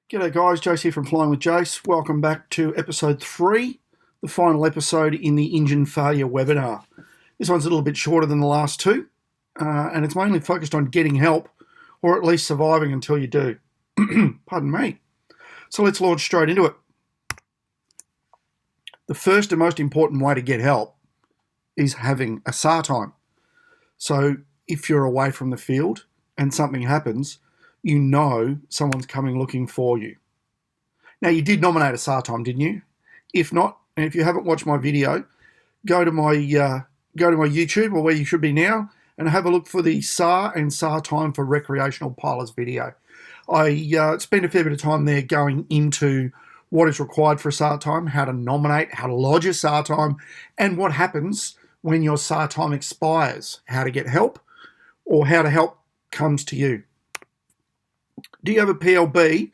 G'day guys, Jace here from Flying with Jace. Welcome back to episode 3, the final episode in the engine failure webinar. This one's a little bit shorter than the last two, and it's mainly focused on getting help, or at least surviving until you do. Pardon me. So let's launch straight into it. The first and most important way to get help is having a SAR time. So if you're away from the field and something happens, you know someone's coming looking for you. Now, you did nominate a SAR time, didn't you? If not, and if you haven't watched my video, go to my YouTube, or where you should be now, and have a look for the SAR and SAR time for recreational pilots video. I spent a fair bit of time there going into what is required for a SAR time, how to nominate, how to lodge a SAR time, and what happens when your SAR time expires, how to get help, or how to help comes to you. Do you have a PLB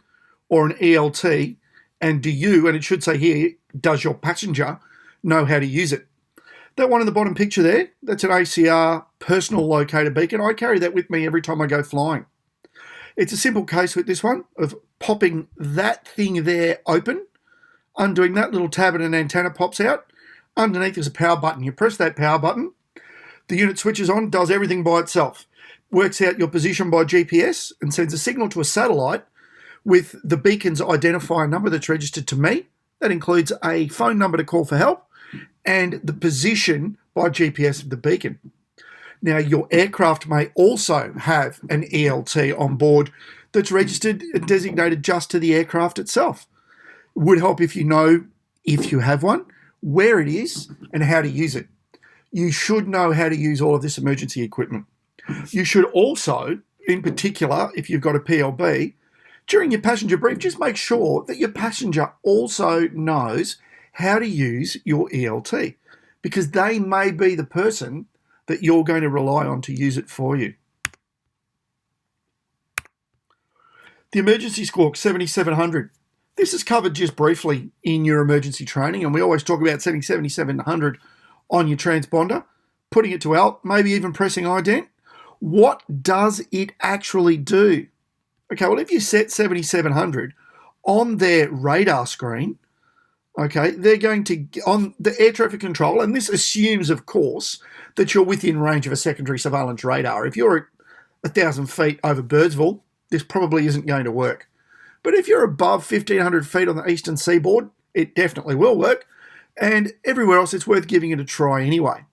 or an ELT, and do you, and it should say here, does your passenger know how to use it? That one in the bottom picture there, that's an ACR personal locator beacon. I carry that with me every time I go flying. It's a simple case with this one of popping that thing there open, undoing that little tab and an antenna pops out. Underneath is a power button. You press that power button, the unit switches on, does everything by itself. Works out your position by GPS and sends a signal to a satellite with the beacon's identifier number that's registered to me. That includes a phone number to call for help and the position by GPS of the beacon. Now, your aircraft may also have an ELT on board that's registered and designated just to the aircraft itself. It would help if you know, if you have one, where it is and how to use it. You should know how to use all of this emergency equipment. You should also, in particular, if you've got a PLB, during your passenger brief, just make sure that your passenger also knows how to use your ELT, because they may be the person that you're going to rely on to use it for you. The emergency squawk 7700. This is covered just briefly in your emergency training, and we always talk about setting 7700 on your transponder, putting it to ALT, maybe even pressing ident. What does it actually do? Okay, well, if you set 7700 on their radar screen, okay, they're going to, on the air traffic control, and this assumes, of course, that you're within range of a secondary surveillance radar. If you're at 1,000 feet over Birdsville, this probably isn't going to work. But if you're above 1,500 feet on the eastern seaboard, it definitely will work. And everywhere else, it's worth giving it a try anyway.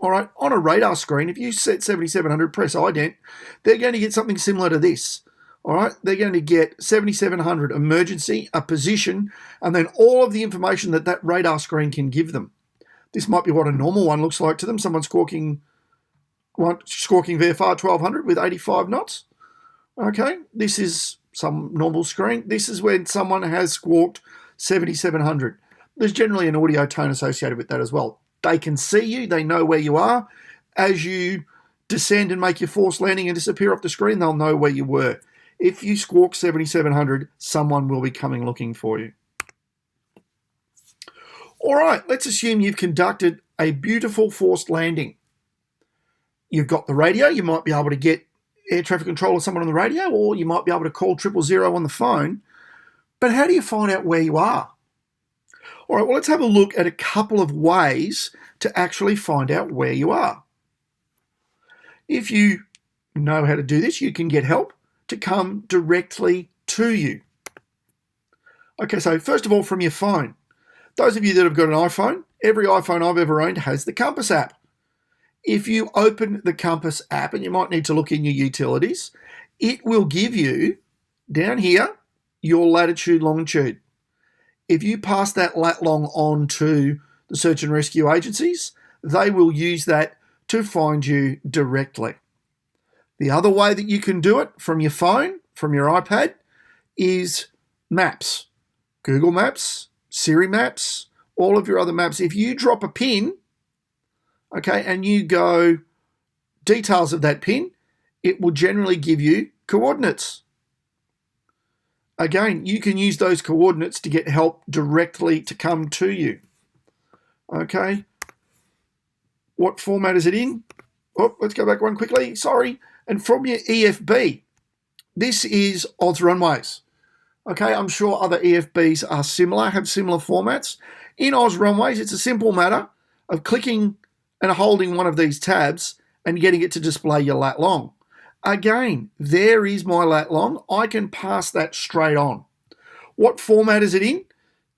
All right, on a radar screen, if you set 7700, press ident, they're going to get something similar to this. All right, they're going to get 7700 emergency, a position, and then all of the information that that radar screen can give them. This might be what a normal one looks like to them. Someone squawking VFR 1200 with 85 knots. Okay, this is some normal screen. This is when someone has squawked 7700. There's generally an audio tone associated with that as well. They can see you. They know where you are. As you descend and make your forced landing and disappear off the screen, they'll know where you were. If you squawk 7700, someone will be coming looking for you. All right, let's assume you've conducted a beautiful forced landing. You've got the radio. You might be able to get air traffic control or someone on the radio, or you might be able to call 000 on the phone. But how do you find out where you are? All right, well, let's have a look at a couple of ways to actually find out where you are. If you know how to do this, you can get help to come directly to you. Okay, so first of all, from your phone. Those of you that have got an iPhone, every iPhone I've ever owned has the Compass app. If you open the Compass app, and you might need to look in your utilities, it will give you, down here, your latitude, longitude. If you pass that lat long on to the search and rescue agencies, they will use that to find you directly. The other way that you can do it from your phone, from your iPad, is maps. Google Maps, Siri Maps, all of your other maps. If you drop a pin, okay, and you go details of that pin, it will generally give you coordinates. Again, you can use those coordinates to get help directly to come to you. Okay. What format is it in? Oh, let's go back one quickly. Sorry. And from your EFB, this is Oz Runways. Okay, I'm sure other EFBs are similar, have similar formats. In Oz Runways, it's a simple matter of clicking and holding one of these tabs and getting it to display your lat long. Again, there is my lat long. I can pass that straight on. What format is it in?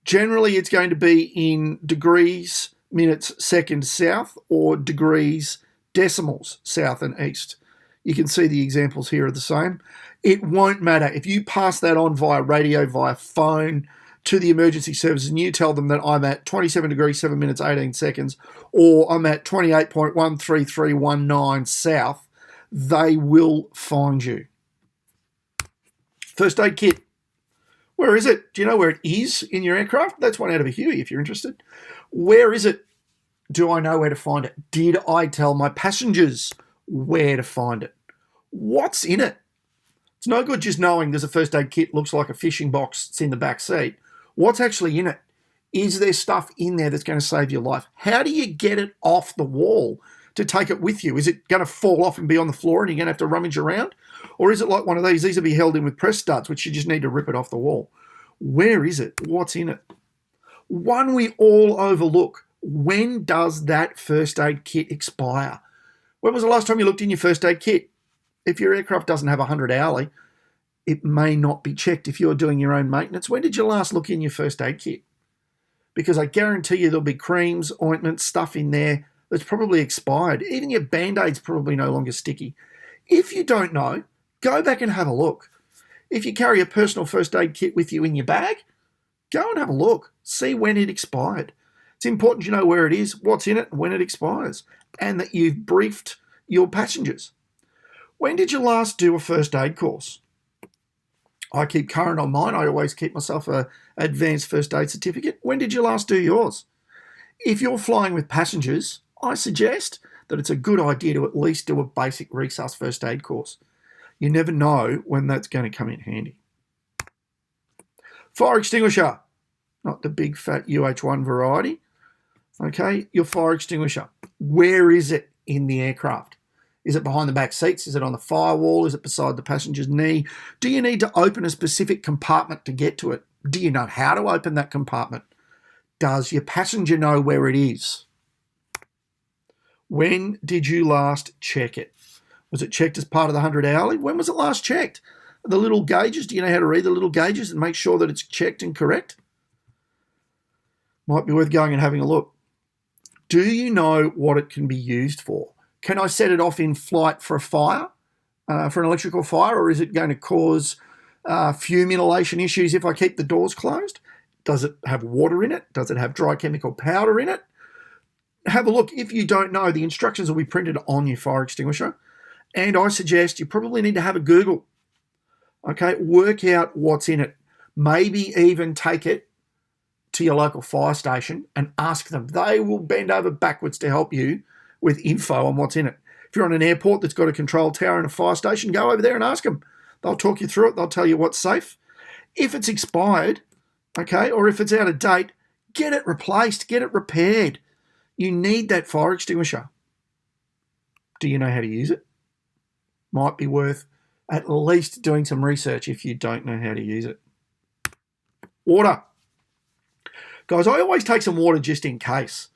Generally, it's going to be in degrees, minutes, seconds south, or degrees, decimals south and east. You can see the examples here are the same. It won't matter. If you pass that on via radio, via phone to the emergency services and you tell them that I'm at 27 degrees, 7 minutes, 18 seconds, or I'm at 28.13319 south, they will find you. First aid kit. Where is it? Do you know where it is in your aircraft? That's one out of a Huey if you're interested. Where is it? Do I know where to find it? Did I tell my passengers where to find it? What's in it? It's no good just knowing there's a first aid kit, looks like a fishing box, it's in the back seat. What's actually in it? Is there stuff in there that's going to save your life? How do you get it off the wall to take it with you? Is it going to fall off and be on the floor and you're going to have to rummage around? Or is it like one of these? These will be held in with press studs, which you just need to rip it off the wall. Where is it? What's in it? One we all overlook. When does that first aid kit expire? When was the last time you looked in your first aid kit? If your aircraft doesn't have 100 hourly, it may not be checked if you're doing your own maintenance. When did you last look in your first aid kit? Because I guarantee you there'll be creams, ointments, stuff in there that's probably expired. Even your Band-Aid's probably no longer sticky. If you don't know, go back and have a look. If you carry a personal first aid kit with you in your bag, go and have a look. See when it expired. It's important you know where it is, what's in it, and when it expires, and that you've briefed your passengers. When did you last do a first aid course? I keep current on mine. I always keep myself an advanced first aid certificate. When did you last do yours? If you're flying with passengers, I suggest that it's a good idea to at least do a basic resus first aid course. You never know when that's going to come in handy. Fire extinguisher, not the big fat UH1 variety. Okay, your fire extinguisher. Where is it in the aircraft? Is it behind the back seats? Is it on the firewall? Is it beside the passenger's knee? Do you need to open a specific compartment to get to it? Do you know how to open that compartment? Does your passenger know where it is? When did you last check it? Was it checked as part of the 100 hourly? When was it last checked? The little gauges, do you know how to read the little gauges and make sure that it's checked and correct? Might be worth going and having a look. Do you know what it can be used for? Can I set it off in flight for a fire, for an electrical fire, or is it going to cause fume inhalation issues if I keep the doors closed? Does it have water in it? Does it have dry chemical powder in it? Have a look. If you don't know, the instructions will be printed on your fire extinguisher. And I suggest you probably need to have a Google. Okay, work out what's in it. Maybe even take it to your local fire station and ask them. They will bend over backwards to help you with info on what's in it. If you're on an airport that's got a control tower and a fire station, go over there and ask them. They'll talk you through it. They'll tell you what's safe. If it's expired, okay, or if it's out of date, get it replaced, get it repaired. You need that fire extinguisher. Do you know how to use it? Might be worth at least doing some research if you don't know how to use it. Water. Guys, I always take some water just in case.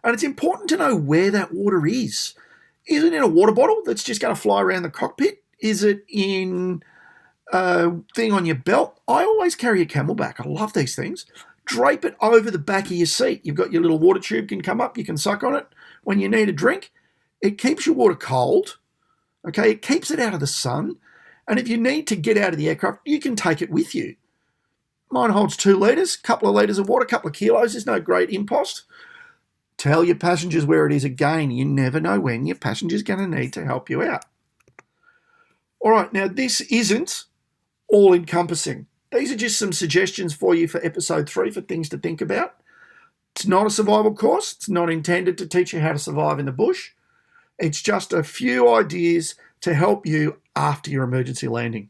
And it's important to know where that water is. Is it in a water bottle that's just going to fly around the cockpit? Is it in a thing on your belt? I always carry a Camelback. I love these things. Drape it over the back of your seat. You've got your little water tube can come up. You can suck on it when you need a drink. It keeps your water cold. Okay, it keeps it out of the sun. And if you need to get out of the aircraft, you can take it with you. Mine holds 2 litres, a couple of litres of water, a couple of kilos. There's no great impost. Tell your passengers where it is again. You never know when your passenger's going to need to help you out. All right, now this isn't all-encompassing. These are just some suggestions for you for episode 3 for things to think about. It's not a survival course. It's not intended to teach you how to survive in the bush. It's just a few ideas to help you after your emergency landing.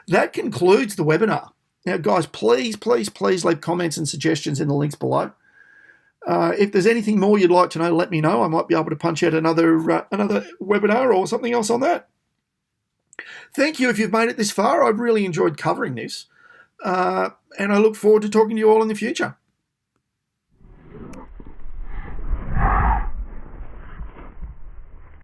That concludes the webinar. Now, guys, please leave comments and suggestions in the links below. If there's anything more you'd like to know, let me know. I might be able to punch out another webinar or something else on that. Thank you if you've made it this far. I've really enjoyed covering this. And I look forward to talking to you all in the future.